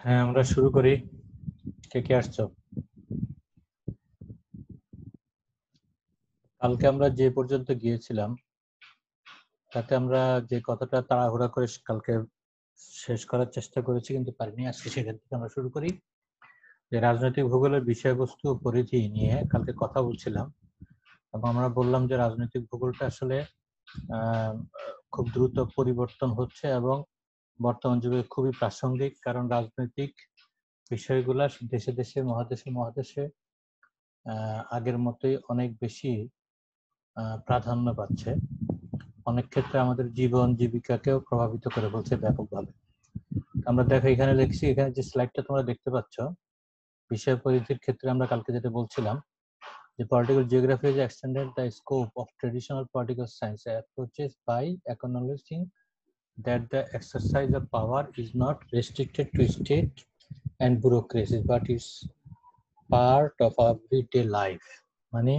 হ্যাঁ, আমরা শুরু করি। কে কে আসছো? কালকে আমরা যে পর্যন্ত গিয়েছিলাম তাতে আমরা যে কথাটা তাড়াহুড়া করে কালকে শেষ করার চেষ্টা করেছি কিন্তু পারিনি। আজকে সেখান থেকে আমরা শুরু করি। যে রাজনৈতিক ভূগোলের বিষয়বস্তু ও পরিধি নিয়ে কালকে কথা বলছিলাম এবং আমরা বললাম যে রাজনৈতিক ভূগোলটা আসলে আহ, খুব দ্রুত পরিবর্তন হচ্ছে এবং বর্তমান যুগে খুবই প্রাসঙ্গিক, কারণ রাজনৈতিক বিষয়গুলা দেশে দেশে মহাদেশে মহাদেশে আগের মতোই অনেক বেশি প্রাধান্য পাচ্ছে। অনেক ক্ষেত্রে আমাদের জীবন জীবিকাকেও প্রভাবিত করে বলছে ব্যাপকভাবে। আমরা দেখো এখানে লিখছি, এখানে যে স্লাইডটা তোমরা দেখতে পাচ্ছ বিষয় পরিধির ক্ষেত্রে আমরা কালকে যেটা বলছিলাম যে political geography is extended the scope of traditional political science approaches by acknowledging that the exercise of power is not restricted to state and bureaucracies but is part of everyday life। মানে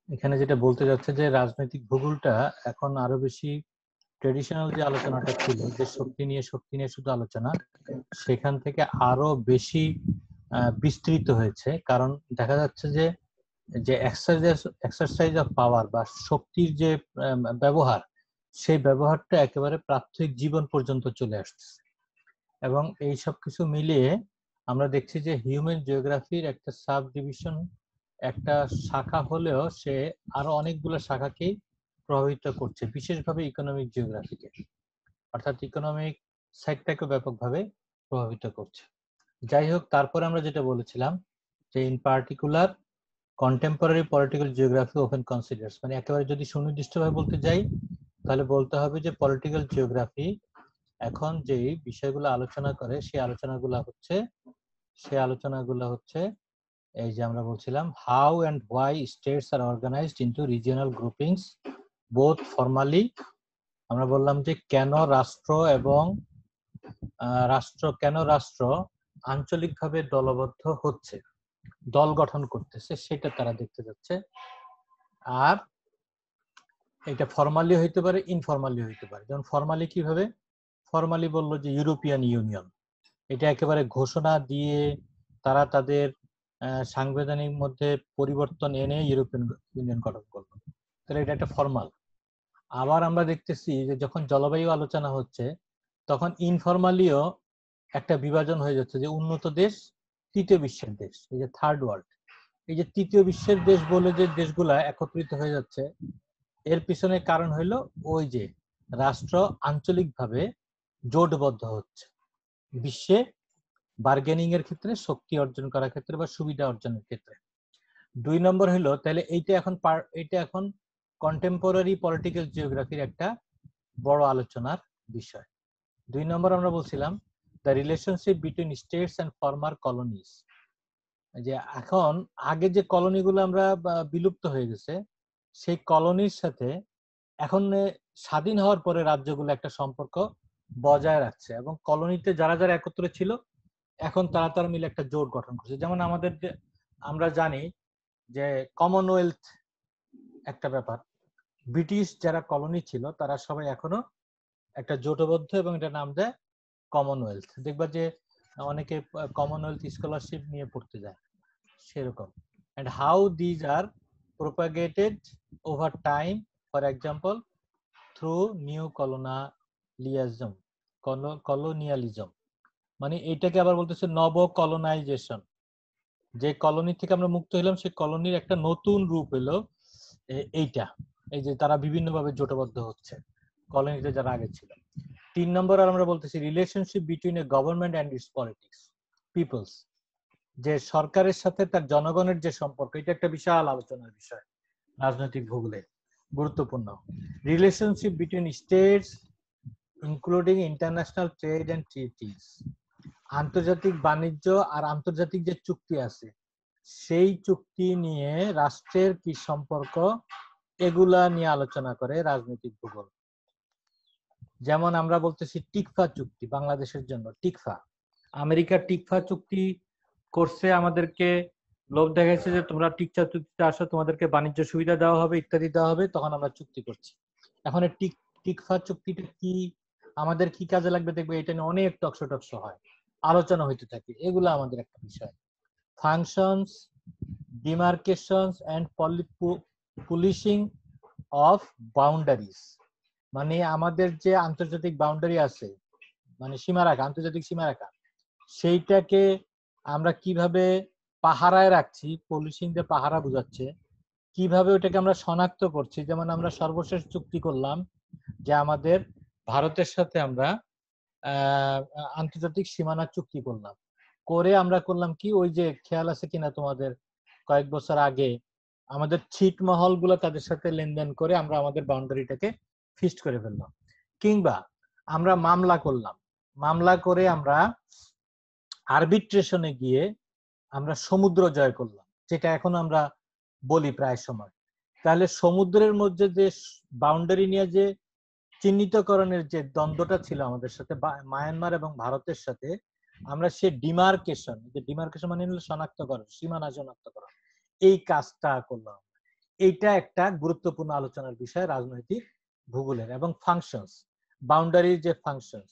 এখানে যেটা বলতে যাচ্ছে যে রাজনৈতিক ভূগোলটা এখন আরো বেশি ট্রেডিশনাল যে আলোচনাটা ছিল যে শক্তি নিয়ে শুধু আলোচনা, সেখান থেকে আরো বেশি বিস্তৃত হয়েছে। কারণ দেখা যাচ্ছে যে যে এক্সারসাইজ অফ পাওয়ার বা শক্তির যে ব্যবহার, সেই ব্যবহারটা একেবারে প্রাত্যহিক জীবন পর্যন্ত চলে আসছে। এবং এই সব কিছু মিলিয়ে আমরা দেখছি যে হিউম্যান জিওগ্রাফির একটা সাব ডিভিশন, একটা শাখা হলেও সে আরো অনেকগুলো শাখাকেই প্রভাবিত করছে, বিশেষভাবে ইকোনমিক জিওগ্রাফিকে, অর্থাৎ ইকোনমিক সাইডটাকে ব্যাপকভাবে প্রভাবিত করছে। যাই হোক, তারপরে আমরা যেটা বলেছিলাম যে in particular contemporary political geography open considers, মানে একেবারে যদি সুনির্দিষ্টভাবে বলতে যাই তাহলে বলতে হবে যে পলিটিক্যাল জিওগ্রাফি এখন যে বিষয়গুলো আলোচনা করে সেই আলোচনাগুলো হচ্ছে এই যে আমরা বলছিলাম how and why states are organized into regional groupings both formally. আমরা বললাম যে কেন রাষ্ট্র আঞ্চলিকভাবে দলবদ্ধ হচ্ছে, দল গঠন করতেছে, সেটা তারা দেখতে যাচ্ছে। আর এটা ফর্মালি হইতে পারে, ইনফর্মালি হইতে পারে। যেমন ফর্মালি কিভাবে? ফর্মালি বললো যে ইউরোপিয়ান ইউনিয়ন, এটা একেবারে ঘোষণা দিয়ে তারা তাদের সাংবিধানিক মধ্যে পরিবর্তন এনে ইউরোপিয়ান ইউনিয়ন গঠন করলো, তাহলে এটা একটা ফর্মাল। আবার আমরা দেখতেছি যে যখন জলবায়ু আলোচনা হচ্ছে তখন ইনফর্মালিও একটা বিভাজন হয়ে যাচ্ছে, যে উন্নত দেশ, তৃতীয় বিশ্বের দেশ, এই যে থার্ড ওয়ার্ল্ড, এই যে তৃতীয় বিশ্বের দেশ বলে যে দেশগুলা একত্রিত হয়ে যাচ্ছে, এর পিছনে কারণ হইলো ওই যে রাষ্ট্র আঞ্চলিকভাবে জোটবদ্ধ হচ্ছে বিশ্বে বার্গেনিং এর ক্ষেত্রে, শক্তি অর্জন করার ক্ষেত্রে বা সুবিধা অর্জনের ক্ষেত্রে। 2 নম্বর হলো তাহলে এইটা এখন কন্টেম্পোরারি পলিটিক্যাল জিওগ্রাফির একটা বড় আলোচনার বিষয়। 2 নম্বর আমরা বলছিলাম the relationship between states and former colonies, যে এখন আগে যে কলোনিগুলো আমরা বিলুপ্ত হয়ে গেছে, সেই কলোনির সাথে এখন স্বাধীন হওয়ার পরে রাজ্যগুলো একটা সম্পর্ক বজায় রাখছে এবং কলোনিতে যারা যারা একত্রে ছিল এখন তারা মিলে একটা জোট গঠন করছে। যেমন আমাদের আমরা জানি যে কমনওয়েলথ একটা ব্যাপার, ব্রিটিশ যারা কলোনি ছিল তারা সবাই এখনো একটা জোটবদ্ধ এবং এটা নাম দেয় কমনওয়েলথ। দেখবা যে অনেকে কমনওয়েলথ স্কলারশিপ নিয়ে পড়তে যায় সেরকম। and how these are propagated over time, for example through new colonialism, মানে এটাকে আবার বলতেছে নব কলোনাইজেশন। যে কলোনি থেকে আমরা মুক্ত হইলাম সেই কলোনির একটা নতুন রূপ হলো এইটা, এই যে তারা বিভিন্নভাবে জোটবদ্ধ হচ্ছে কলোনিতে যারা আগে ছিল। 3 নম্বর আমরা বলতেছি relationship between a government and its politics peoples, যে সরকারের সাথে তার জনগণের যে সম্পর্ক, এটা একটা বিশাল আলোচনার বিষয় রাজনৈতিক ভূগোলে, গুরুত্বপূর্ণ। Relationship between states including international trade and treaties, আন্তর্জাতিক বাণিজ্য আর আন্তর্জাতিক যে চুক্তি আছে সেই চুক্তি নিয়ে রাষ্ট্রের কি সম্পর্ক, এগুলা নিয়ে আলোচনা করে রাজনৈতিক ভূগোল। যেমন আমরা বলতেছি টিকফা চুক্তি বাংলাদেশের জন্য, টিকফা, আমেরিকা টিকফা চুক্তি করছে, আমাদেরকে লোভ দেখাইছে যে তোমরা টিকফা চুক্তিতে আসো, তোমাদেরকে বাণিজ্য সুবিধা দেওয়া হবে, ইত্যাদি দেওয়া হবে, তখন আমরা চুক্তি করছি। এখন টিকফা চুক্তিটা কি, আমাদের কি কাজে লাগবে দেখবে, এটা নিয়ে অনেক টকশো হয়। আলোচনা হইতে থাকে। এগুলো আমাদের একটা বিষয়। Functions, demarcations and policing of boundaries, মানে আমাদের যে আন্তর্জাতিক বাউন্ডারি আছে, মানে সীমারেখা, আন্তর্জাতিক সীমারেখা, সেইটাকে আমরা কিভাবে পাহারায় রাখছি, পুলিশিং যে পাহারা বোঝাচ্ছে, কিভাবে ওটাকে আমরা শনাক্ত করছি। যেমন আমরা সর্বশেষ চুক্তি করলাম যে আমাদের ভারতের সাথে আমরা আন্তর্জাতিক সীমানা চুক্তি করলাম, করে আমরা করলাম কি, ওই যে খেয়াল আছে কিনা তোমাদের, কয়েক বছর আগে আমাদের ছিটমহল গুলো তাদের সাথে লেনদেন করে আমরা আমাদের বাউন্ডারিটাকে ফিক্সড করে ফেললাম। কিংবা আমরা মামলা করলাম, মামলা করে আমরা আরবিট্রেশনে গিয়ে আমরা সমুদ্র জয় করলাম, যেটা এখন আমরা বলি প্রায় সময়। তাহলে সমুদ্রের মধ্যে যে বাউন্ডারি নিয়ে যে চিহ্নিতকরণের যে দ্বন্দ্বটা ছিল আমাদের সাথে মায়ানমার এবং ভারতের সাথে, আমরা সে ডিমার্কেশন, যে ডিমার্কেশন মানে হলো শনাক্তকরণ, সীমানা শনাক্তকরণ, এই কাজটা করলাম। এইটা একটা গুরুত্বপূর্ণ আলোচনার বিষয় রাজনৈতিক ভূগোলের। এবং ফাংশনস, বাউন্ডারির যে ফাংশনস,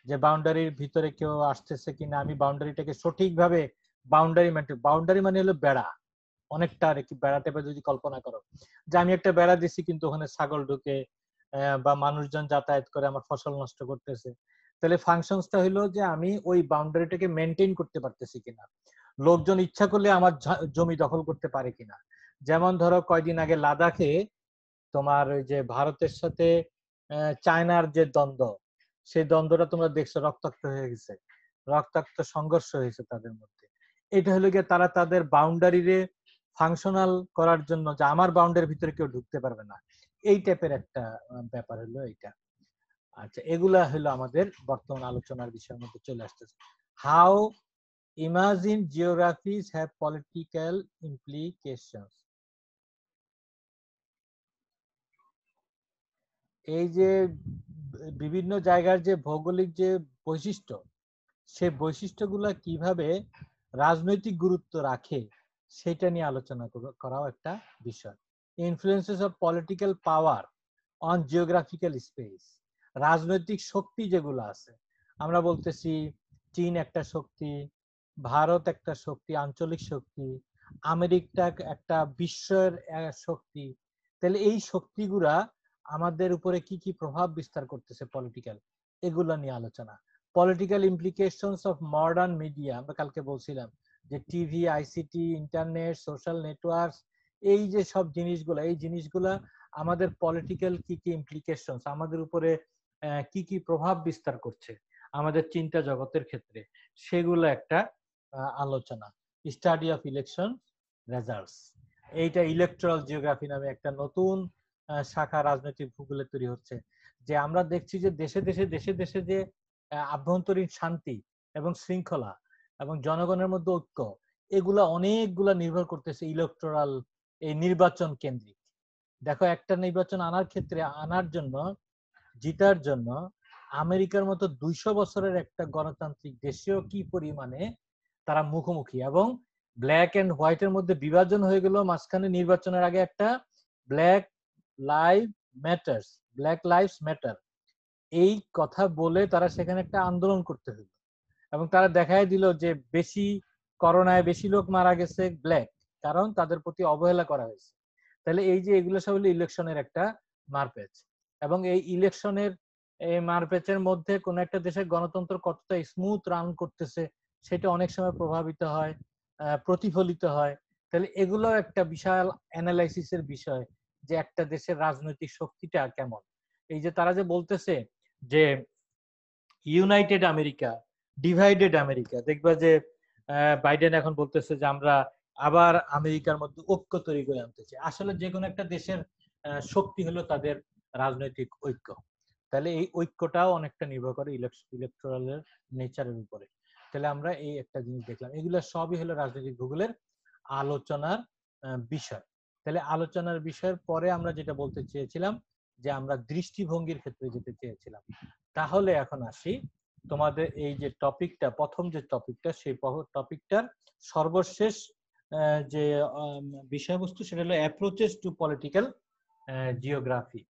যে বাউন্ডারির ভিতরে কেউ আসতেছে কিনা, আমি বাউন্ডারিটাকে সঠিকভাবে বাউন্ডারি মানে হলো বেড়া, অনেকটা আর কি বেড়া টাইপের যদি কল্পনা করো, যে আমি একটা বেড়া দিছি কিন্তু ওখানে ছাগল ঢুকে বা মানুষজন যাতায়াত করে আমার ফসল নষ্ট করতেছে, তাহলে ফাংশনসটা হলো যে আমি ওই বাউন্ডারিটাকে মেনটেন করতে পারতেছি কিনা, লোকজন ইচ্ছা করলে আমার জমি দখল করতে পারে কিনা। যেমন ধরো কয়দিন আগে লাদাখে তোমার ওই যে ভারতের সাথে চায়নার যে দ্বন্দ্ব, সেই দ্বন্দ্বটা তোমরা দেখছো, রক্তাক্ত হয়ে গেছে, রক্তাক্ত সংঘর্ষ হয়েছে তাদের মধ্যে। এটা হলো গিয়ে তারা তাদের বাউন্ডারিরে ফাংশনাল করার জন্য, যে আমার বাউন্ডারির ভিতরে কেউ ঢুকতে পারবে না, এই টাইপের একটা ব্যাপার হলো এইটা। আচ্ছা, এগুলা হলো আমাদের বর্তমান আলোচনার বিষয়ের মধ্যে চলে আসতেছে। How imagine geographies have political implications. এই যে বিভিন্ন জায়গার যে ভৌগোলিক যে বৈশিষ্ট্য, সে বৈশিষ্ট্যগুলা কিভাবে রাজনৈতিক গুরুত্ব রাখে, সেটা নিয়ে আলোচনা করাও একটা বিষয়। Influences of political power on geographical space, রাজনৈতিক শক্তি যেগুলো আছে, আমরা বলতেছি চীন একটা শক্তি, ভারত একটা শক্তি, আঞ্চলিক শক্তি, আমেরিকা একটা বিশ্বের শক্তি। তাহলে এই শক্তিগুলা আমাদের উপরে কি কি প্রভাব বিস্তার করতেছে পলিটিক্যাল, এগুলো নিয়ে আলোচনা। Political implications of modern media, আমরা কালকে বলছিলাম যে TV, ICT, internet, social networks, এই যে সব জিনিসগুলা, এই জিনিসগুলা আমাদের পলিটিক্যাল কি কি ইমপ্লিকেশনস, আমাদের উপরে কি কি প্রভাব বিস্তার করছে আমাদের চিন্তা জগতের ক্ষেত্রে, সেগুলো একটা আলোচনা। স্টাডি অফ ইলেকশন রেজাল্টস, এইটা ইলেকট্রাল জিওগ্রাফি নামে একটা নতুন শাখা রাজনৈতিক ভূগোলে তৈরি হচ্ছে। যে আমরা দেখছি যে দেশে দেশে দেশে দেশে যে আভ্যন্তরীণ শান্তি এবং শৃঙ্খলা এবং জনগণের মধ্যে ঐক্য, এগুলা অনেকগুলা নির্ভর করতেছে ইলেকট্রাল, এই নির্বাচন কেন্দ্রিক। দেখো, একটা নির্বাচন আনার জন্য, জিতার জন্য আমেরিকার মতো 200 বছরের একটা গণতান্ত্রিক দেশেও কি পরিমাণে তারা মুখোমুখি, এবং ব্ল্যাক এন্ড হোয়াইটের মধ্যে বিভাজন হয়ে গেল মাঝখানে নির্বাচনের আগে একটা black live matters, black lives matter, এই কথা বলে তারা সেখানে একটা আন্দোলন করতে হলো, এবং তারা দেখাই দিল যে বেশি করোনায় বেশি লোক মারা গেছে ব্ল্যাক, কারণ তাদের প্রতি অবহেলা করা হয়েছে। তাহলে এই যে এগুলো সব হলো ইলেকশনের একটা মারপ্যাচ, এবং এই ইলেকশনের এই মারপ্যাচের মধ্যে কোন একটা দেশের গণতন্ত্র কতটা স্মুথ রান করতেছে সেটা অনেক সময় প্রভাবিত হয়, প্রতিফলিত হয়। তাহলে এগুলো একটা বিশাল অ্যানালাইসিসের বিষয়, যে একটা দেশের রাজনৈতিক শক্তিটা কেমন। এই যে তারা যে বলতেছে যে ইউনাইটেড আমেরিকা, ডিভাইডেড আমেরিকা, দেখবা যে বাইডেন এখন বলতেছে যে আমরা আবার আমেরিকার মধ্যে ঐক্য তৈরি করে আনতে চাই। আসলে যে কোনো একটা দেশের শক্তি হলো তাদের রাজনৈতিক ঐক্য। তাহলে এই ঐক্যটাও অনেকটা নির্ভর করে ইলেকট্রালের নেচারের উপরে। তাহলে আমরা এই একটা জিনিস দেখলাম, এগুলো সবই হলো রাজনৈতিক ভূগোলের আলোচনার বিষয়। তাহলে আলোচনার বিষয়ের পরে আমরা যেটা বলতে চেয়েছিলাম, যে আমরা দৃষ্টিভঙ্গির ক্ষেত্রে যেতে চেয়েছিলাম। তাহলে এখন আসি তোমাদের এই যে টপিকটা, প্রথম যে টপিকটা, সেই টপিকটার সর্বশেষ যে বিষয়বস্তু, সেটা হলো approaches to political geography.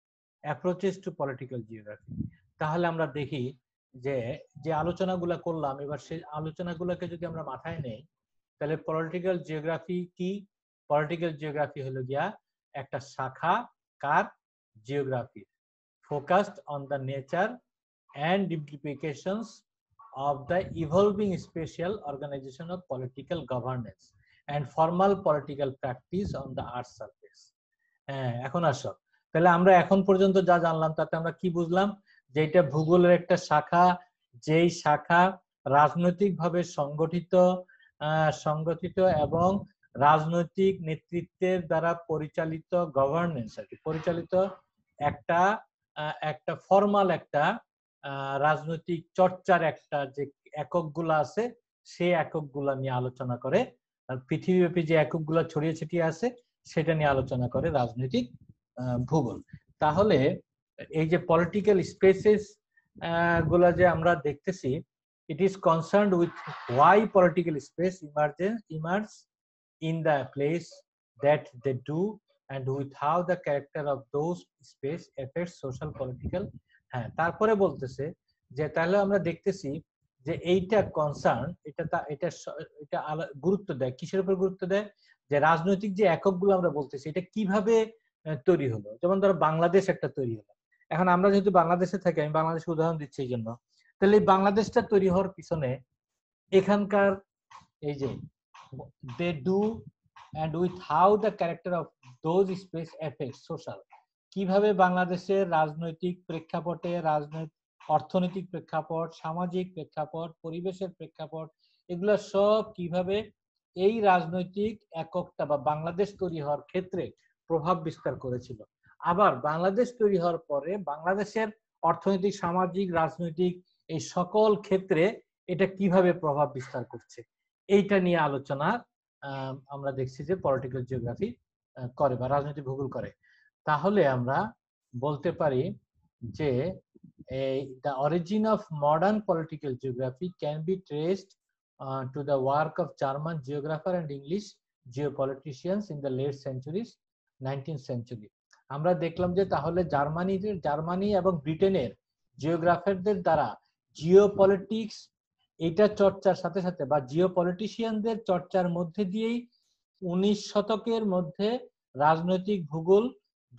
Approaches to political geography. তাহলে আমরা দেখি যে যে আলোচনাগুলো করলাম, এবার সেই আলোচনাগুলোকে যদি আমরা মাথায় নেই, তাহলে পলিটিক্যাল জিওগ্রাফি কি? পলিটিক্যাল জিওগ্রাফি হলো গিয়া একটা শাখা কার? Geography, focused on the nature and implications of the evolving spatial organization of political governance and formal political practice on the earth's surface. হ্যাঁ, এখন আসো, তাহলে আমরা এখন পর্যন্ত যা জানলাম তাতে আমরা কি বুঝলাম? যে এটা ভূগোলের একটা শাখা, যেই শাখা রাজনৈতিকভাবে সংগঠিত এবং রাজনৈতিক নেতৃত্বের দ্বারা পরিচালিত গভর্নেন্স আর কি, পরিচালিত একটা একটা ফর্মাল একটা রাজনৈতিক চর্চার একটা যে এককগুলো আছে, সেই এককগুলা নিয়ে আলোচনা করে। আর পৃথিবীব্যাপী যে এককগুলা ছড়িয়ে ছিটিয়ে আছে সেটা নিয়ে আলোচনা করে রাজনৈতিক ভূগোল। তাহলে এই যে পলিটিক্যাল স্পেসেস গুলা যে আমরা দেখতেছি, it is concerned with why political space emerge in the place that they do and with how the character of those space affects social political। হ্যাঁ, তারপরে বলতেছে যে তাহলে আমরা দেখতেছি যে এইটা কনসার্ন, এটা গুরুত্ব দেয় কিসের উপর গুরুত্ব দেয়? যে রাজনৈতিক যে এককগুলো আমরা বলতেছি এটা কিভাবে তৈরি হলো। যেমন ধরো বাংলাদেশ একটা তৈরি হলো, এখন আমরা যেহেতু বাংলাদেশে থাকি, আমি বাংলাদেশের উদাহরণ দিচ্ছি এই জন্য, তাহলে এই বাংলাদেশটা তৈরি হওয়ার পিছনে এখানকার এই যে they do and with how the character of those space affects social, কিভাবে বাংলাদেশের রাজনৈতিক প্রেক্ষাপটে, অর্থনৈতিক প্রেক্ষাপট, সামাজিক প্রেক্ষাপট, পরিবেশের প্রেক্ষাপট, এগুলা সব কিভাবে এই রাজনৈতিক এককটা বা বাংলাদেশ তৈরি হওয়ার ক্ষেত্রে প্রভাব বিস্তার করেছিল। আবার বাংলাদেশ তৈরি হওয়ার পরে বাংলাদেশের অর্থনৈতিক, সামাজিক, রাজনৈতিক এই সকল ক্ষেত্রে এটা কিভাবে প্রভাব বিস্তার করছে, এইটা নিয়ে আলোচনা আমরা দেখছি যে পলিটিক্যাল জিওগ্রাফি করে বা রাজনৈতিক ভূগোল করে। তাহলে আমরা বলতে পারি যে the origin of modern political geography can be traced to the work of German geographer and English geopoliticians in the late centuries, 19th century। আমরা দেখলাম যে তাহলে জার্মানি এবং ব্রিটেনের জিওগ্রাফারদের দ্বারা জিওপলিটিক্স এটা চর্চার সাথে সাথে বা জিওপলিটিশিয়ানদের চর্চার মধ্যে দিয়েই 19 শতকের মধ্যে রাজনৈতিক ভূগোল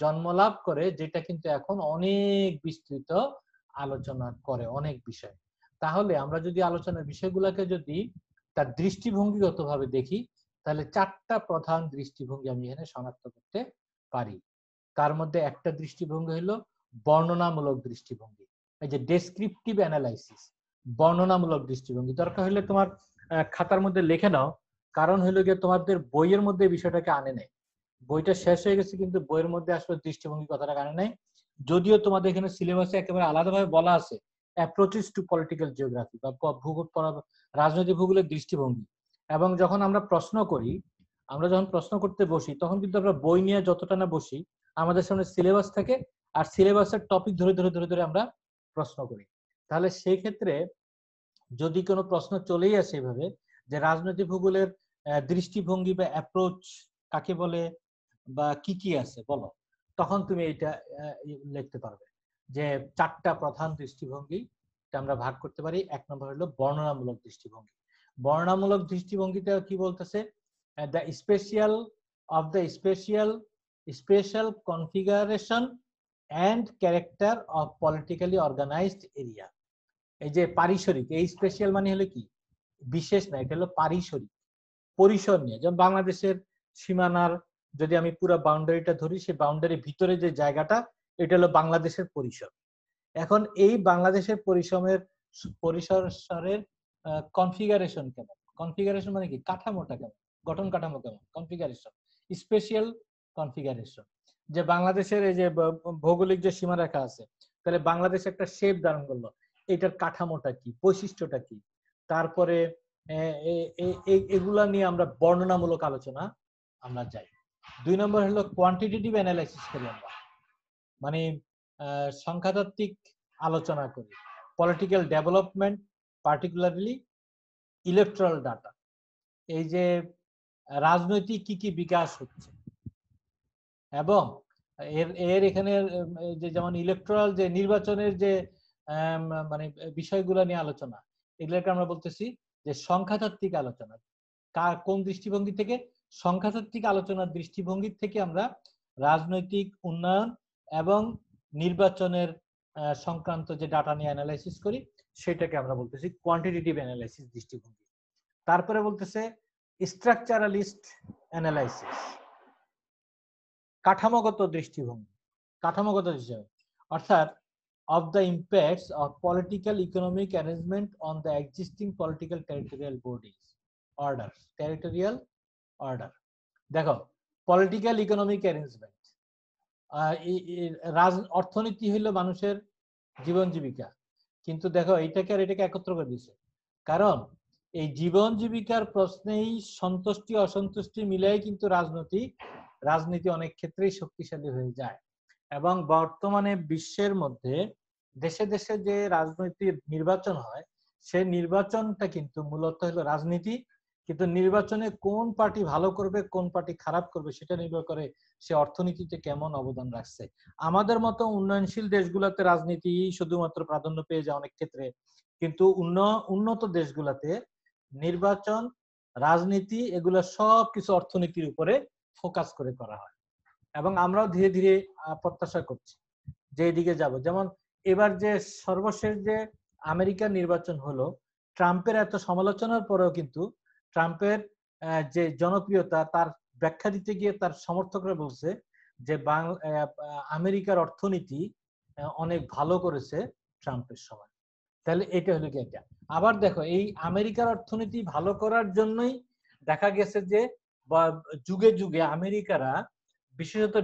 জন্মলাভ করে, যেটা কিন্তু এখন অনেক বিস্তৃত আলোচনা করে অনেক বিষয়। তাহলে আমরা যদি আলোচনার বিষয়গুলোকে যদি তার দৃষ্টিভঙ্গিগতভাবে দেখি, তাহলে 4টা প্রধান দৃষ্টিভঙ্গি আমি এখানে শনাক্ত করতে পারি। তার মধ্যে একটা দৃষ্টিভঙ্গি হলো বর্ণনামূলক দৃষ্টিভঙ্গি, এই যে ডেসক্রিপটিভ অ্যানালাইসিস, বর্ণনামূলক দৃষ্টিভঙ্গি। দরকার হলে তোমার খাতার মধ্যে লিখে নাও, কারণ হলো গিয়ে তোমাদের বইয়ের মধ্যে বিষয়টাকে আনে নাই, বইটা শেষ হয়ে গেছে কিন্তু বইয়ের মধ্যে আসলে দৃষ্টিভঙ্গি কথাটা আনে নাই। যদিও তোমাদের এখানে সিলেবাসে একেবারে আলাদাভাবে বলা আছে অ্যাপ্রোচেস টু পলিটিক্যাল জিওগ্রাফি বা ভূগোল, রাজনৈতিক ভূগোলের দৃষ্টিভঙ্গি। এবং যখন আমরা যখন প্রশ্ন করতে বসি, তখন কিন্তু আমরা বই নিয়ে যতটা না বসি, আমাদের সামনে সিলেবাস থাকে, আর সিলেবাসের টপিক ধরে ধরে ধরে ধরে আমরা প্রশ্ন করি। তাহলে সেই ক্ষেত্রে যদি কোনো প্রশ্ন চলেই আসে এভাবে যে রাজনৈতিক ভূগোলের দৃষ্টিভঙ্গি বা অ্যাপ্রোচ কাকে বলে বা কি কি আছে বলো, তখন তুমি এটা লিখতে পারবে যে 4টা প্রধান দৃষ্টিভঙ্গি আমরা ভাগ করতে পারি। 1 নম্বর হলো বর্ণনামূলক দৃষ্টিভঙ্গি। বর্ণনামূলক দৃষ্টিভঙ্গিতে কি বলতেছে? the spatial configuration and character of politically organized area। এই যে পারিসরিক, এই স্পেশাল মানে হলো কি বিশেষ না, এটা হলো পারিসরিক, পরিসর নিয়ে। যেমন বাংলাদেশের সীমানার যদি আমি পুরো বাউন্ডারিটা ধরি, সেই বাউন্ডারির ভিতরে যে জায়গাটা, এটা হলো বাংলাদেশের পরিসর। এখন এই বাংলাদেশের পরিসরের কনফিগারেশন কেমন? কনফিগারেশন মানে কি? কাঠামোটা কেমন, গঠন কাঠামো কেমন, কনফিগারেশন, স্পেশাল কনফিগারেশন। যে বাংলাদেশের এই যে ভৌগোলিক যে সীমারেখা আছে, তাহলে বাংলাদেশ একটা শেপ ধারণ করলো, এটার কাঠামোটা কি, বৈশিষ্ট্যটা কি, তারপরে এগুলা নিয়ে আমরা বর্ণনামূলক আলোচনা আমরা যাই। 2 নম্বর হলো কোয়ান্টিটেটিভ অ্যানালাইসিস করি আমরা, মানে সংখ্যাতাত্ত্বিক আলোচনা করি, political development, particularly electoral data, এই যে রাজনৈতিক কি কি বিকাশ হচ্ছে, এবং এর এখানে যে যেমন ইলেকট্রাল যে নির্বাচনের যে মানে বিষয়গুলো নিয়ে আলোচনা, এগুলোকে আমরা বলতেছি যে সংখ্যাতাত্ত্বিক আলোচনা। কোন দৃষ্টিভঙ্গি থেকে? সংখ্যাতাত্ত্বিক আলোচনার দৃষ্টিভঙ্গি থেকে আমরা রাজনৈতিক উন্নয়ন এবং নির্বাচনের সংক্রান্ত যে ডাটা নিয়ে অ্যানালাইসিস করি সেটাকে আমরা বলতেছি কোয়ান্টিটেটিভ অ্যানালাইসিস দৃষ্টিভঙ্গি। তারপরে বলতেছে স্ট্রাকচারালিস্ট অ্যানালাইসিস, কাঠামোগত দৃষ্টিভঙ্গি। কাঠামোগত দৃষ্টিভঙ্গি অর্থাৎ of the impacts of political economic arrangement on the existing political territorial bodies orders, territorial order। দেখো, পলিটিক্যাল ইকোনমিক অ্যারেঞ্জমেন্ট, অর্থনীতি হইলো মানুষের জীবন জীবিকা, কিন্তু দেখো এইটাকে আর এটাকে একত্র করে দিছে, কারণ এই জীবন জীবিকার প্রশ্নেই সন্তুষ্টি অসন্তুষ্টি মিলাই কিন্তু রাজনীতি অনেক ক্ষেত্রেই শক্তিশালী হয়ে যায়। এবং বর্তমানে বিশ্বের মধ্যে দেশে দেশে যে রাজনৈতিক নির্বাচন হয় সেই নির্বাচনটা কিন্তু মূলত হলো রাজনীতি, কিন্তু নির্বাচনে কোন পার্টি ভালো করবে কোন পার্টি খারাপ করবে সেটা নির্ভর করে সে অর্থনীতিতে কেমন অবদান রাখছে। আমাদের মতো উন্নয়নশীল দেশগুলোতে রাজনীতি শুধুমাত্র প্রাধান্য পেয়ে যায় অনেক ক্ষেত্রে, কিন্তু উন্নত দেশগুলোতে নির্বাচন, রাজনীতি এগুলো সব কিছু অর্থনীতির উপরে ফোকাস করে করা হয়। এবং আমরাও ধীরে ধীরে প্রত্যাশা করছি যে এদিকে যাব। যেমন এবার যে সর্বশেষ যে আমেরিকার নির্বাচন হলো, ট্রাম্পের এত সমালোচনার পরেও কিন্তু ট্রাম্পের যে জনপ্রিয়তা তার ব্যাখ্যা দিতে গিয়ে তার সমর্থকরা বলছে যে আমেরিকার অর্থনীতি অনেক ভালো করেছে ট্রাম্পের সময়। তাহলে এটা হলো কি এটা। আবার দেখো, এই আমেরিকার অর্থনীতি ভালো করার জন্যই দেখা গেছে যে যুগে যুগে আমেরিকারা, বিশেষত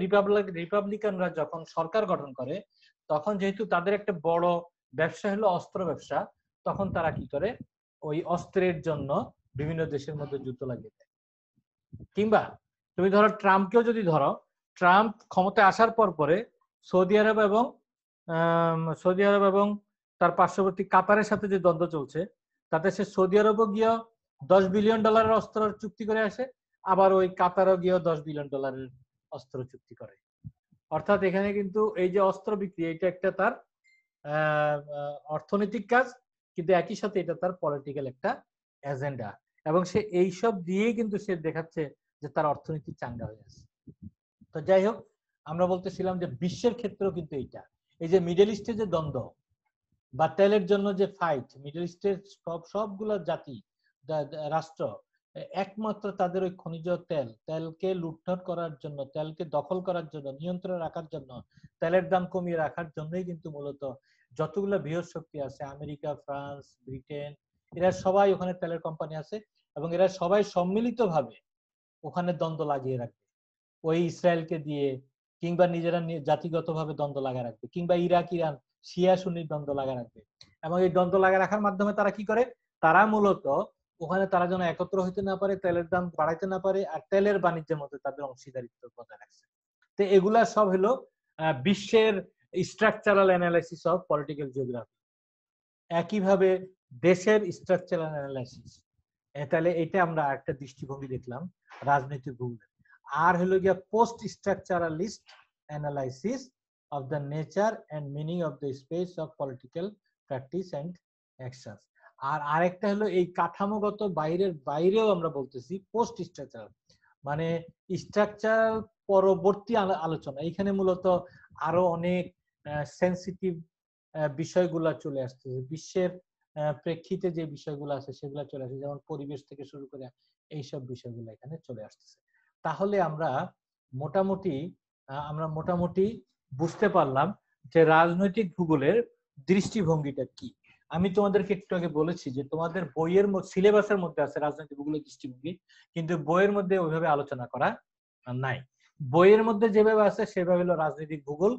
রিপাবলিকানরা যখন সরকার গঠন করে তখন যেহেতু তাদের একটা বড় ব্যবসা হলো অস্ত্র ব্যবসা, তখন তারা কি করে ওই অস্ত্রের জন্য বিভিন্ন দেশের মধ্যে যুদ্ধ লাগিয়ে দেয়। কিংবা তুমি ধরো ট্রাম্পকেও যদি ধরো, ট্রাম্প ক্ষমতায় আসার পরে সৌদি আরব এবং তার পার্শ্ববর্তী কাতারের সাথে যে দ্বন্দ্ব চলছে তাতে সে সৌদি আরবও গিয়ে $10 বিলিয়ন অস্ত্র চুক্তি করে আসে, আবার ওই কাতারও গিয়ে $10 বিলিয়ন অস্ত্র চুক্তি করে। অর্থাৎ এখানে কিন্তু এই যে অস্ত্র বিক্রি, এটা একটা তার অর্থনৈতিক কাজ, কিন্তু একই সাথে এটা তার পলিটিক্যাল একটা এজেন্ডা, এবং সে এইসব দিয়েই কিন্তু সে দেখাচ্ছে যে তার অর্থনীতি চাঙ্গা হয়ে আছে। তো যাই হোক, আমরা বলতেছিলাম যে বিশ্বের ক্ষেত্রেও কিন্তু এইটা, এই যে মিডল ইস্টে যে দ্বন্দ্ব বা তেলের জন্য যে ফাইট, মিডল ইস্টের সবগুলো জাতি রাষ্ট্র একমাত্র তাদের ওই খনিজ তেলকে লুটপাট করার জন্য, তেলকে দখল করার জন্য, নিয়ন্ত্রণে রাখার জন্য, তেলের দাম কমিয়ে রাখার জন্যই কিন্তু মূলত যতগুলো বৃহৎ শক্তি আছে, আমেরিকা, ফ্রান্স, ব্রিটেন, এরা সবাই ওখানে তেলের কোম্পানি আছে এবং এরা সবাই সম্মিলিতভাবে ওখানে দ্বন্দ্ব লাগিয়ে রাখবে, ওই ইসরায়েলকে দিয়ে, কিংবা নিজেরা জাতিগতভাবে দ্বন্দ্ব লাগায় রাখবে, কিংবা ইরাক ইরান শিয়া সুন্নির দ্বন্দ্ব লাগায় রাখবে। এবং এই দ্বন্দ্ব লাগায় রাখার মাধ্যমে তারা কি করে, তারা মূলত ওখানে তারা যেন একত্র হইতে না পারে, তেলের দাম বাড়াইতে না পারে, আর তেলের বাণিজ্যের মধ্যে তাদের অংশীদারিত্ব বজায় রাখছে। তো এগুলা সব হলো বিশ্বের structural analysis of political geography. একইভাবে দেশের স্ট্রাকচারাল অ্যানালাইসিস, তাহলে এটা আমরা একটা দৃষ্টিভঙ্গি দেখলাম রাজনৈতিক ভূগোল। আর হলো গিয়া post structuralist analysis of the nature and meaning of the space of political practice and actions. আর আরেকটা হলো এই কাঠামোগত বাইরেও আমরা বলতেছি পোস্ট স্ট্রাকচারাল, মানে স্ট্রাকচারাল পরবর্তী আলোচনা। এখানে মূলত আরো অনেক সেন্সিটিভ বিষয়গুলা চলে আসতেছে, বিশ্বের প্রেক্ষিতে যে বিষয়গুলো আছে সেগুলো চলে আসছে, যেমন পরিবেশ থেকে শুরু করে এইসব বিষয়গুলো এখানে চলে আসতেছে। তাহলে আমরা মোটামুটি বুঝতে পারলাম যে রাজনৈতিক ভূগোলের দৃষ্টিভঙ্গিটা কি। আমি তোমাদেরকে একটু আগে বলেছি যে তোমাদের বইয়ের সিলেবাসের মধ্যে আছে রাজনৈতিক ভূগোলের দৃষ্টিভঙ্গি, কিন্তু বইয়ের মধ্যে ওইভাবে আলোচনা করা নাই। বইয়ের মধ্যে যেভাবে আছে সেভাবে হলো রাজনৈতিক ভূগোল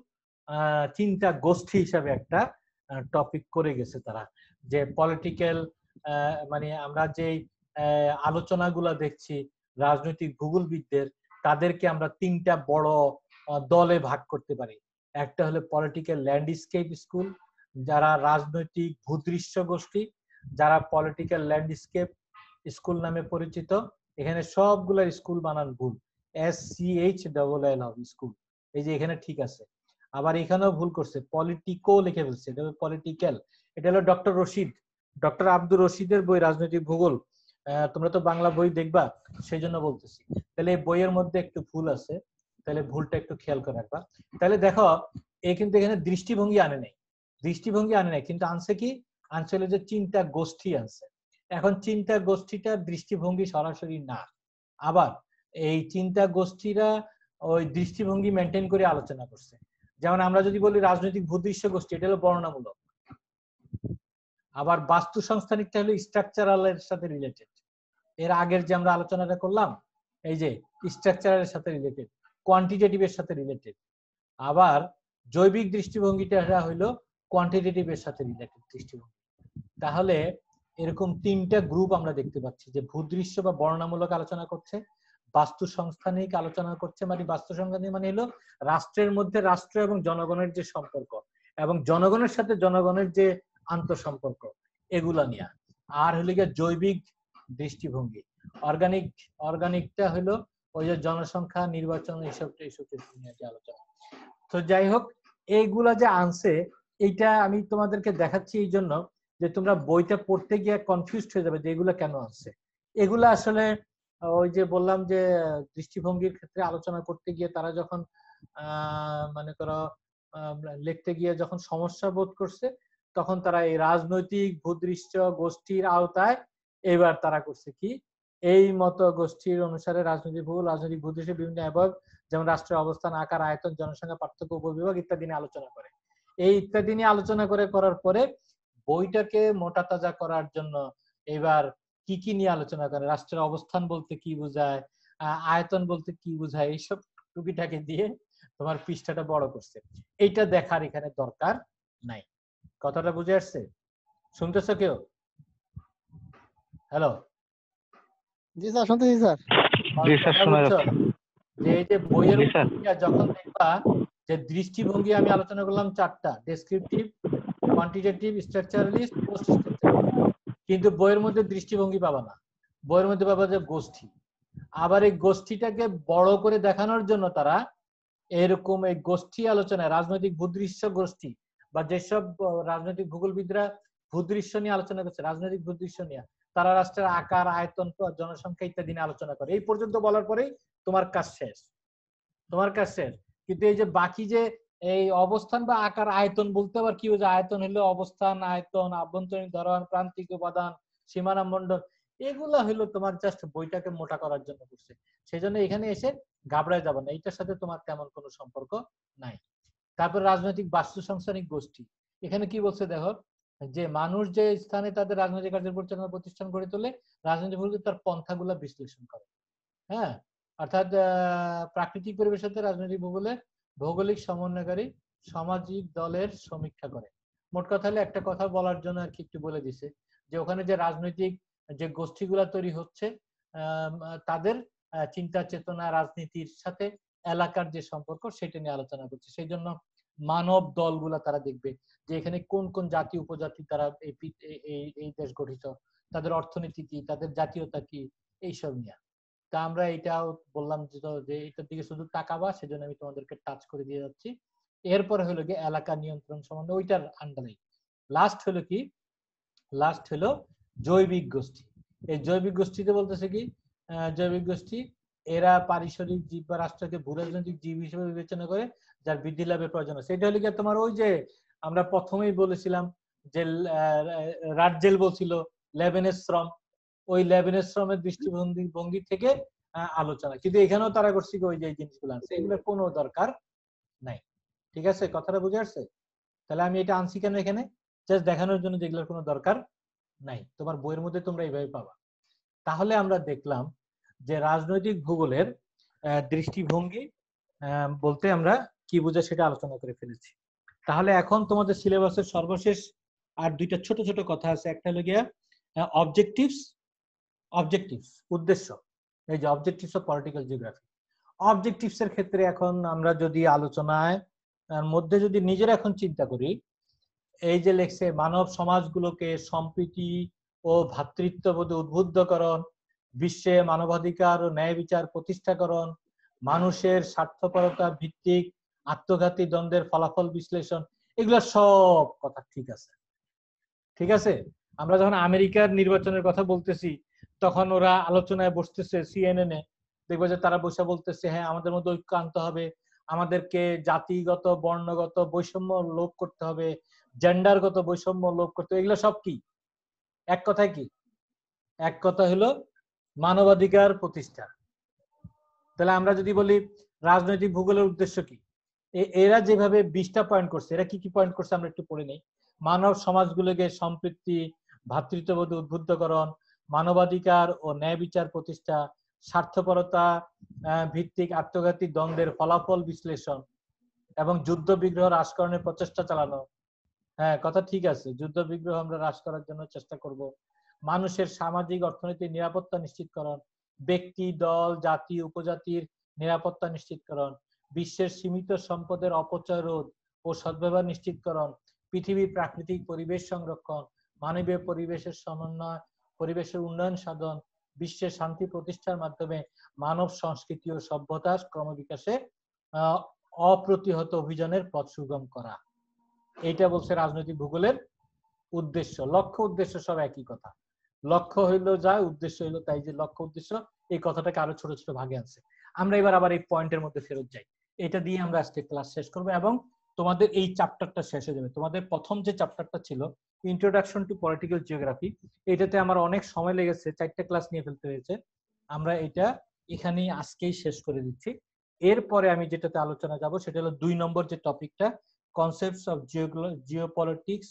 চিন্তা গোষ্ঠী হিসাবে একটা টপিক করে গেছে তারা, যে পলিটিক্যাল মানে আমরা যে আলোচনাগুলা দেখছি রাজনৈতিক ভূগোলবিদদের, তাদেরকে আমরা তিনটা বড় দলে ভাগ করতে পারি। একটা হলো পলিটিক্যাল ল্যান্ডস্কেপ স্কুল, যারা রাজনৈতিক ভূদৃশ্য গোষ্ঠী, যারা পলিটিক্যাল ল্যান্ডস্কেপ স্কুল নামে পরিচিত। এখানে সবগুলা স্কুল বানান ভুল, SCHLL স্কুল, এই যে এখানে ঠিক আছে। আবার এখানেও ভুল করছে, পলিটিকো লিখে ফেলছে, এটা পলিটিক্যাল। এটা হলো ডক্টর রশিদ, ডক্টর আব্দুর রশিদের বই রাজনৈতিক ভূগোল। তোমরা তো বাংলা বই দেখবা, সেই জন্য বলতেছি। তাহলে এই বইয়ের মধ্যে একটু ভুল আছে, তাহলে ভুলটা একটু খেয়াল করে রাখবা। তাহলে দেখো, এ কিন্তু এখানে দৃষ্টিভঙ্গি আনে নাই, দৃষ্টিভঙ্গি আনে নাই, কিন্তু আনছে কি, আনছে হলো যে চিন্তা গোষ্ঠী আনছে। এখন চিন্তা গোষ্ঠীটার দৃষ্টিভঙ্গি সরাসরি না, আবার এই চিন্তা গোষ্ঠীরা ওই দৃষ্টিভঙ্গি মেনটেন করে আলোচনা করছে। যেমন আমরা যদি বলি রাজনৈতিক ভূদৃশ্য গোষ্ঠী, এটা হলো বর্ণনামূলক। আবার বাস্তু সংস্থানিকটা হলো স্ট্রাকচারালের সাথে রিলেটেড। এর আগের যে আমরা আলোচনাটা করলাম, এই যে স্ট্রাকচারের সাথে রিলেটেড, কোয়ান্টিটেটিভের সাথে রিলেটেড। আবার জৈবিক দৃষ্টিভঙ্গিটা হইলো কোয়ান্টিটেটিভের সাথে রিলেটেড দৃষ্টিভঙ্গি। তাহলে এরকম তিনটা গ্রুপ আমরা দেখতে পাচ্ছি, যে ভূদৃশ্য বা বর্ণনামূলক আলোচনা করছে, বাস্তু সংস্থানিক আলোচনা করছে, মানে বাস্তু সংস্থানিক মানে হলো রাষ্ট্রের মধ্যে রাষ্ট্র এবং জনগণের যে সম্পর্ক, এবং জনগণের সাথে জনগণের যে আন্তঃসম্পর্ক, এগুলা নিয়ে। আর হলো গিয়ে জৈবিক দৃষ্টিভঙ্গি, অর্গানিকটা হলো ওই যে জনসংখ্যা, নির্বাচন, এইসব নিয়ে যে আলোচনা। তো যাই হোক, এইগুলা যে আনছে, এইটা আমি তোমাদেরকে দেখাচ্ছি এই জন্য যে তোমরা বইটা পড়তে গিয়ে কনফিউজড হয়ে যাবে যে এগুলা কেন আনছে। এগুলা আসলে ওই যে বললাম যে দৃষ্টিভঙ্গির ক্ষেত্রে আলোচনা করতে গিয়ে তারা যখন মনে করো লিখতে গিয়ে যখন সমস্যা বোধ করছে, তখন তারা এই রাজনৈতিক ভূদৃশ্য গোষ্ঠীর আওতায় এবার তারা করছে কি, এই মতো গোষ্ঠীর অনুসারে রাজনৈতিক ভূগোল, রাজনৈতিক ভূদৃশ্যের বিভিন্ন একক, যেমন রাষ্ট্রের অবস্থান, আকার, আয়তন, জনসংখ্যা, পার্থক্য, উপবিভাগ ইত্যাদি নিয়ে আলোচনা করে। এই ইত্যাদি নিয়ে আলোচনা করার পরে বইটাকে মোটা তাজা করার জন্য এবার কি কি নিয়ে আলোচনা করে, রাষ্ট্রের অবস্থান বলতে কি বোঝায়, আয়তন বলতে কি বোঝায়, এইসব টুকিটাকে দিয়ে তোমার পৃষ্ঠাটা বড় করছে। এইটা দেখার এখানে দরকার নাই। কথাটা বুঝে আসছে? শুনতেছো কেউ? হ্যালো? জি স্যার, শুনতেছি স্যার। জি স্যার, শোনা যাচ্ছে। যে এই যে বইয়ের যখন দেখবা যে দৃষ্টিভঙ্গি আমি আলোচনা করলাম চারটা, descriptive, quantitative, structuralist, post structuralist, কিন্তু বইয়ের মধ্যে দৃষ্টিভঙ্গি পাবা না, বইয়ের মধ্যে পাবা যে গোষ্ঠী। আবার এই গোষ্ঠীটাকে বড় করে দেখানোর জন্য তারা এরকম এই গোষ্ঠী আলোচনায় রাজনৈতিক ভূদৃশ্য গোষ্ঠী, বা যেসব রাজনৈতিক ভূগোলবিদরা ভূদৃশ্য নিয়ে আলোচনা করছে, রাজনৈতিক ভূদৃশ্য নিয়ে, তারা রাষ্ট্রের আকার, আয়তন, জনসংখ্যা ইত্যাদি নিয়ে আলোচনা করে। এই পর্যন্ত বলার পরেই তোমার কাজ শেষ, তোমার কাজ শেষ। কিন্তু এই যে বাকি যে এই অবস্থান বা আকার, আয়তন বলতে আবার কি বোঝায়, আয়তন হলো অবস্থান, আয়তন, আভ্যন্তরীণ ধরন, প্রান্তিক উপাদান, সীমানা মণ্ডল, এগুলা হলো তোমার জাস্ট বইটাকে মোটা করার জন্য করছে। সেই জন্য এখানে এসে ঘাবড়ায় যাবে না, এইটার সাথে তোমার তেমন কোনো সম্পর্ক নাই। তারপর রাজনৈতিক বাস্তু সংস্থানিক গোষ্ঠী, এখানে কি বলছে দেখো, যে মানুষ যে স্থানে তাদের রাজনৈতিক কার্য পরিচালনা প্রতিষ্ঠান গড়ে তোলে, রাজনৈতিক তার পন্থাগুলা বিশ্লেষণ করে। হ্যাঁ, অর্থাৎ প্রাকৃতিক পরিবেশের সাথে রাজনৈতিক ভূগোলের ভৌগোলিক সমন্বয়কারী সামাজিক দলের সমীক্ষা করে। মোট কথা হলে একটা কথা বলার জন্য আর কি একটু বলে দিছে, যে ওখানে যে রাজনৈতিক যে গোষ্ঠীগুলা তৈরি হচ্ছে, তাদের চিন্তা চেতনা, রাজনীতির সাথে এলাকার যে সম্পর্ক, সেটা নিয়ে আলোচনা করছে। সেই জন্য মানব দলগুলা তারা দেখবে যে এখানে কোন কোন জাতি উপজাতি তারা এই দেশ গঠিত, তাদের অর্থনীতি কি, তাদের জাতীয়তা কি, এইসব নিয়ে। তা আমরা এটাও বললাম যে এটার দিকে শুধু তাকাবা, সেজন্য আমি তোমাদেরকে টাচ করে দিয়ে যাচ্ছি। এরপরে হলো কি এলাকা নিয়ন্ত্রণ সম্বন্ধে, ওইটার আন্ডারে লাস্ট হলো কি, লাস্ট হলো জৈবিক গোষ্ঠী। এই জৈবিক গোষ্ঠীতে বলতেছে কি, জৈবিক গোষ্ঠী এরা পারিসরিক জীব বা রাষ্ট্রকে ভূরাজনৈতিক জীব হিসেবে বিবেচনা করে, যার বৃদ্ধি লাভের প্রয়োজন আছে। এটা হলো কি তোমার ওই যে আমরা প্রথমেই বলেছিলাম যে রাজ্জেল বলছিল লেবেনের শ্রম, ওই লেবেনের শ্রমের দৃষ্টিভঙ্গি থেকে আলোচনা। কিন্তু এখানেও তারা করছে ওই যে জিনিসগুলো আছে, এগুলোর কোনো দরকার নাই। ঠিক আছে, কথাটা বুঝে আসছে? তাহলে আমি এটা আনছি কেন এখানে, জাস্ট দেখানোর জন্য যেগুলোর কোনো দরকার নাই, তোমার বইয়ের মধ্যে তোমরা এইভাবে পাবা। তাহলে আমরা দেখলাম যে রাজনৈতিক ভূগোলের দৃষ্টিভঙ্গি বলতে আমরা কি বুঝে সেটা আলোচনা করে ফেলেছি। তাহলে এখন তোমাদের সিলেবাসের সর্বশেষ আর দুইটা ছোট ছোট কথা আছে। একটা হলো গিয়া অবজেক্টিভস, উদ্দেশ্য। এই যে objectives of political geography, objectives এর ক্ষেত্রে এখন আমরা যদি আলোচনায় মধ্যে যদি নিজেরা এখন চিন্তা করি, এই যে লেখছে মানব সমাজগুলোকে সম্প্রীতি ও ভ্রাতৃত্ববোধে উদ্বুদ্ধকরণ, বিশ্বে মানবাধিকার ও ন্যায় বিচার প্রতিষ্ঠাকরণ, মানুষের স্বার্থপরতা ভিত্তিক আত্মঘাতী দ্বন্দ্বের ফলাফল বিশ্লেষণ, এগুলো সব কথা ঠিক আছে। ঠিক আছে, আমরা যখন আমেরিকার নির্বাচনের কথা বলতেছি তখন ওরা আলোচনায় বসতেছে CNN এ, দেখবো যে তারা বসে বলতেছে হ্যাঁ আমাদের মধ্যে ঐক্য আনতে হবে, আমাদেরকে জাতিগত বর্ণগত বৈষম্য লোপ করতে হবে, জেন্ডারগত বৈষম্য লোপ করতে হবে। এগুলো সব কি এক কথায় কি? এক কথা হলো মানবাধিকার প্রতিষ্ঠা। তাহলে আমরা যদি বলি রাজনৈতিক ভূগোলের উদ্দেশ্য কি, এরা যেভাবে 20টা পয়েন্ট করছে, এরা কি কি পয়েন্ট করছে আমরা একটু পড়ে নেই। মানব সমাজগুলোকে সম্পৃক্তি, ভ্রাতৃত্ববোধ উদ্বুদ্ধকরণ, মানবাধিকার ও ন্যায় বিচার প্রতিষ্ঠা, স্বার্থপরতা ভিত্তিক আত্মঘাতী দ্বন্দ্বের ফলাফল বিশ্লেষণ এবং যুদ্ধ বিগ্রহ হ্রাসকরণের প্রচেষ্টা চালানো। হ্যাঁ, কথা ঠিক আছে, যুদ্ধ বিগ্রহ আমরা হ্রাস করার জন্য চেষ্টা করব। মানুষের সামাজিক অর্থনৈতিক নিরাপত্তা নিশ্চিতকরণ, ব্যক্তি, দল, জাতি, উপজাতির নিরাপত্তা নিশ্চিতকরণ, বিশ্বের সীমিত সম্পদের অপচয় রোধ ও সদ্ব্যবহার নিশ্চিতকরণ, পৃথিবীর প্রাকৃতিক পরিবেশ সংরক্ষণ, মানবীয় পরিবেশের সমন্বয়, পরিবেশের উন্নয়ন সাধন, বিশ্বের শান্তি প্রতিষ্ঠার মাধ্যমে মানব সংস্কৃতি ও সভ্যতার ক্রমবিকাশে অপ্রতিহত অভিযানের পথ সুগম করা। এইটা বলছে রাজনৈতিক ভূগোলের উদ্দেশ্য। লক্ষ্য উদ্দেশ্য সব একই কথা, লক্ষ্য হইলো যা, উদ্দেশ্য হইলো তাই। যে লক্ষ্য উদ্দেশ্য এই কথাটাকে আরো ছোট ছোট ভাগে আনছে। আমরা এবার আবার এই পয়েন্টের মধ্যে ফেরত যাই, এটা দিয়ে আমরা আজকে ক্লাস শেষ করব এবং তোমাদের এই চ্যাপ্টারটা শেষ হয়ে যাবে। তোমাদের প্রথম যে চ্যাপ্টারটা ছিল ইন্ট্রোডাকশন টু পলিটিক্যাল জিওগ্রাফি, এটাতে আমার অনেক সময় লেগেছে, 4টা ক্লাস নিয়ে ফেলতে হয়েছে। আমরা এটা এখানেই আজকেই শেষ করে দিচ্ছি। এরপরে আমি যেটাতে আলোচনা যাব সেটা হলো 2 নম্বর যে টপিকটা, concepts of geopolitics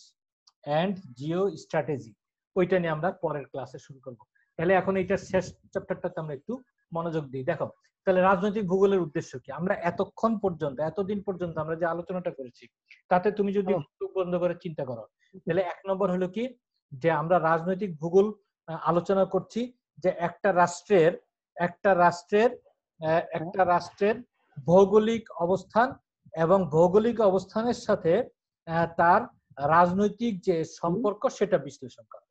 and geo strategy, ওইটা নিয়ে আমরা পরের ক্লাসে শুরু করব। তাহলে এখন এইটা শেষ চ্যাপ্টারটাতে আমরা একটু মনোযোগ দিই। দেখো তাহলে রাজনৈতিক ভূগোলের উদ্দেশ্য কি, আমরা এতক্ষণ পর্যন্ত এতদিন পর্যন্ত আমরা যে আলোচনাটা করেছি তাতে তুমি যদি চোখ বন্ধ করে চিন্তা করো, তাহলে 1 নম্বর হলো কি, যে আমরা রাজনৈতিক ভূগোল আলোচনা করছি যে একটা রাষ্ট্রের ভৌগোলিক অবস্থান এবং ভৌগোলিক অবস্থানের সাথে তার রাজনৈতিক যে সম্পর্ক সেটা বিশ্লেষণ করা।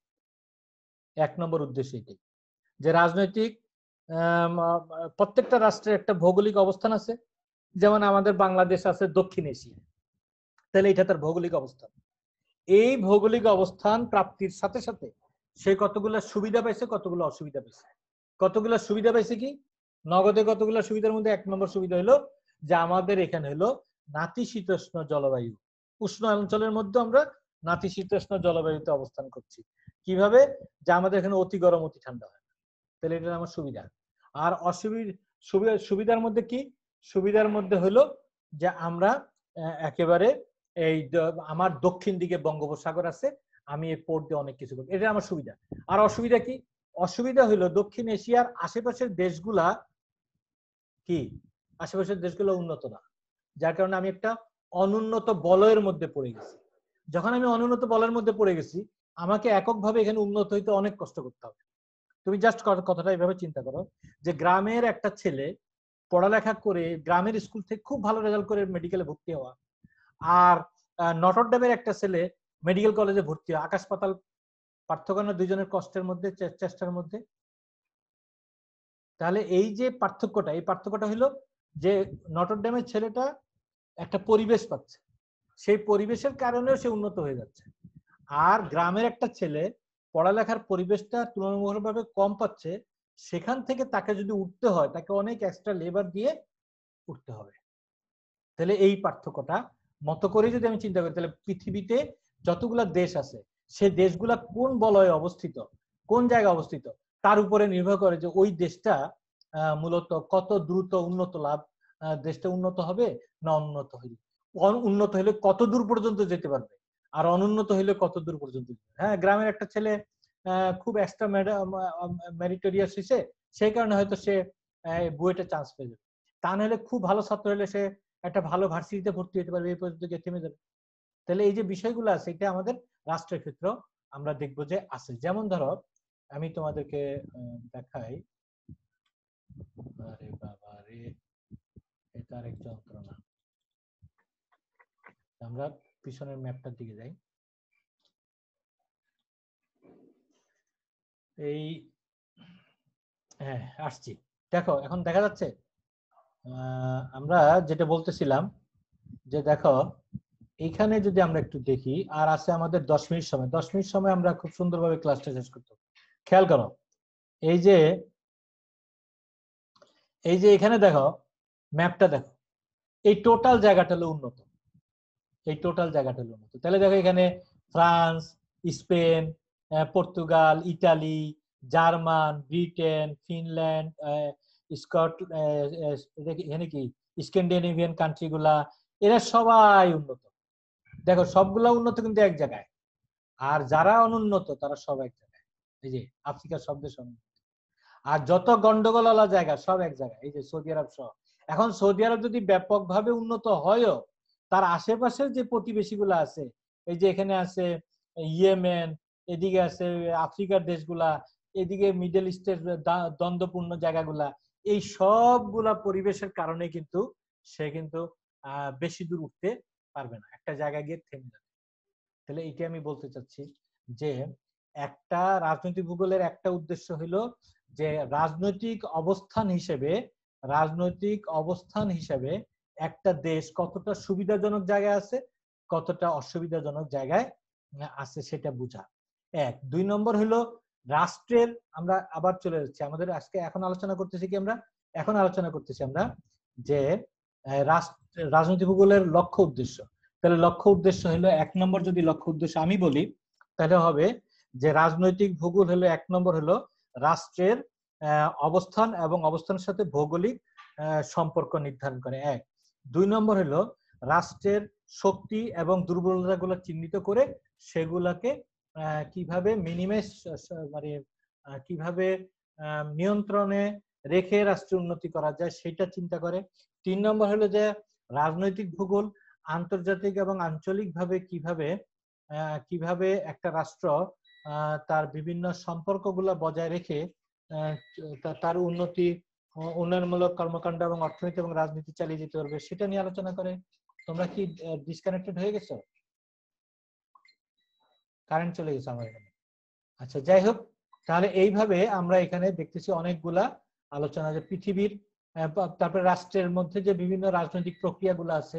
1 নম্বর উদ্দেশ্য এটাই, যে রাজনৈতিক প্রত্যেকটা রাষ্ট্রের একটা ভৌগোলিক অবস্থান আছে। যেমন আমাদের বাংলাদেশ আছে দক্ষিণ এশিয়া, তাহলে এটা তার ভৌগোলিক অবস্থান। এই ভৌগোলিক অবস্থান প্রাপ্তির সাথে সাথে সে কতগুলো সুবিধা পাইছে, কতগুলো অসুবিধা পাইছে। কতগুলো সুবিধা পাইছে কি, নগদে কতগুলো সুবিধার মধ্যে 1 নম্বর সুবিধা হলো যে আমাদের এখানে হলো নাতিশীতোষ্ণ জলবায়ু। উষ্ণ অঞ্চলের মধ্যে আমরা নাতিশীতোষ্ণ জলবায়ুতে অবস্থান করছি। কিভাবে, যে আমাদের এখানে অতি গরম অতি ঠান্ডা হয়, তাহলে এটা আমার সুবিধা। আর সুবিধার মধ্যে কি, সুবিধার মধ্যে হলো যে আমরা একেবারে এই আমার দক্ষিণ দিকে বঙ্গোপসাগর আছে, আমি এই পোর্ট দিয়ে অনেক কিছু করি, এটা আমার সুবিধা। আর অসুবিধা কি, অসুবিধা হলো দক্ষিণ এশিয়ার আশেপাশের দেশগুলা কি, আশেপাশের দেশগুলো উন্নত না, যার কারণে আমি একটা অনুন্নত বলয়ের মধ্যে পড়ে গেছি। যখন আমি অনুন্নত বলয়ের মধ্যে পড়ে গেছি, আমাকে এককভাবে এখানে উন্নত হইতে অনেক কষ্ট করতে হবে। তুমি জাস্ট কথাটা এইভাবে চিন্তা করো যে গ্রামের একটা ছেলে পড়ালেখা করে গ্রামের স্কুল থেকে খুব ভালো রেজাল্ট করে মেডিকেলে ভর্তি হওয়া, আর নটরডেমের একটা ছেলে মেডিকেল কলেজে ভর্তি হওয়া, আকাশ পাতাল পার্থক্য না দুইজনের কষ্টের মধ্যে, চেষ্টার মধ্যে। তাহলে এই যে পার্থক্যটা, এই পার্থক্যটা হলো যে নটরডেমের ছেলেটা একটা পরিবেশ পাচ্ছে, সেই পরিবেশের কারণেও সে উন্নত হয়ে যাচ্ছে। আর গ্রামের একটা ছেলে পড়ালেখার পরিবেশটা তুলনামূলকভাবে কম পাচ্ছে, সেখান থেকে তাকে যদি উঠতে হয় তাকে অনেক এক্সট্রা লেবার দিয়ে উঠতে হবে। তাহলে এই পার্থক্যটা মতো করে যদি আমি চিন্তা করি, তাহলে পৃথিবীতে যতগুলা দেশ আছে সেই দেশগুলা কোন বলয়ে অবস্থিত, কোন জায়গায় অবস্থিত, তার উপরে নির্ভর করে যে ওই দেশটা মূলত কত দ্রুত উন্নত লাভ, দেশটা উন্নত হবে না উন্নত হইলে, উন্নত হইলে কত দূর পর্যন্ত যেতে পারবে, আর অনুন্নত হইলে কত দূর পর্যন্ত। হ্যাঁ, গ্রামের একটা ছেলে খুব এক্সট্রা মেরিটোরিয়াস হয়েছে, সেই কারণে হয়তো সে বুয়েটে চান্স পেয়ে যাবে। তা নাহলে খুব ভালো ছাত্র হলে সে একটা ভালো ভার্সিটিতে ভর্তি হতে পারবে, এই পর্যন্ত গিয়ে থেমে যাবে। তাহলে এই যে বিষয়গুলো আছে এটা আমাদের রাষ্ট্রের ক্ষেত্রে আমরা দেখবো যে আছে। যেমন ধরো আমি তোমাদেরকে দেখাই, আরে বাবা রে, এটা আরেক যন্ত্রণা। আমরা পিছনের ম্যাপটার দিকে যাই। এই হ্যাঁ আসছি, দেখো এখন দেখা যাচ্ছে। আমরা যেটা বলতেছিলাম যে দেখো এইখানে যদি আমরা একটু দেখি, আর আছে আমাদের 10 মিনিট সময়, 10 মিনিট সময় আমরা খুব সুন্দরভাবে ক্লাসটা শেষ করতে হবে। খেয়াল করো, এই যে এখানে দেখো ম্যাপটা দেখো, এই টোটাল জায়গাটা হলো উন্নত, এই টোটাল জায়গাটা হলো উন্নত। তাহলে দেখো এখানে France, Spain, Portugal, Italy, German, Britain, Finland, এখানে কি স্ক্যান্ডিনেভিয়ান কান্ট্রি গুলা, এরা সবাই উন্নত। দেখো সবগুলা উন্নত কিন্তু এক জায়গায়, আর যারা অনুন্নত তারা সব এক জায়গায়। এই যে আফ্রিকার সব দেশ অনুন্নত, আর যত গন্ডগোলওয়ালা জায়গা সব এক জায়গায়, এই যে সৌদি আরব সহ। এখন সৌদি আরব যদি ব্যাপকভাবে উন্নত হয়ও, তার আশেপাশের যে প্রতিবেশীগুলো আছে, এই যে এখানে আছে ইয়েমেন, এদিকে আছে আফ্রিকার দেশগুলা, এদিকে মিডল ইস্টের দ্বন্দ্বপূর্ণ জায়গাগুলা, এই সবগুলা পরিবেশের কারণে কিন্তু সে কিন্তু বেশি দূর উঠতে পারবে না, একটা জায়গায় গিয়ে থেমে যাবে। তাহলে এইটা আমি বলতে চাচ্ছি যে একটা রাজনৈতিক ভূগোলের একটা উদ্দেশ্য হলো যে রাজনৈতিক অবস্থান হিসেবে একটা দেশ কতটা সুবিধাজনক জায়গায় আছে, কতটা অসুবিধাজনক জায়গায় আছে সেটা বোঝা। এক। 2 নম্বর হলো রাষ্ট্রের, আমরা আবার চলে যাচ্ছি আমাদের আজকে এখন আলোচনা করতেছি কি আমরা যে রাজনৈতিক ভূগোলের লক্ষ্য উদ্দেশ্য। তাহলে লক্ষ্য উদ্দেশ্য হলো 1 নম্বর, যদি লক্ষ্য উদ্দেশ্য আমি বলি তাহলে হবে যে রাজনৈতিক ভূগোল হলো 1 নম্বর হলো রাষ্ট্রের অবস্থান এবং অবস্থানের সাথে ভৌগোলিক সম্পর্ক নির্ধারণ করে। 1। 2 নম্বর হলো রাষ্ট্রের শক্তি এবং দুর্বলতাগুলো চিহ্নিত করে সেগুলাকে কিভাবে মানে কিভাবে নিয়ন্ত্রণে রেখে রাষ্ট্রের উন্নতি করা যায় সেটা চিন্তা করে। 3 নম্বর হলো যে রাজনৈতিক ভূগোল আন্তর্জাতিক এবং আঞ্চলিকভাবে কিভাবে একটা রাষ্ট্র তার বিভিন্ন সম্পর্কগুলো বজায় রেখে তার উন্নয়নমূলক কর্মকাণ্ড এবং অর্থনীতি এবং রাজনীতি চালিয়ে যেতে পারবে সেটা নিয়ে আলোচনা করে। তোমরা কি ডিসকানেক্টেড হয়ে গেছো? কারেন্ট চলে গেছে আমার এখানে। আচ্ছা, যাই হোক, তাহলে এইভাবে আমরা এখানে দেখতেছি অনেকগুলা আলোচনা যে পৃথিবীর, তারপরে রাষ্ট্রের মধ্যে যে বিভিন্ন রাজনৈতিক প্রক্রিয়াগুলো আছে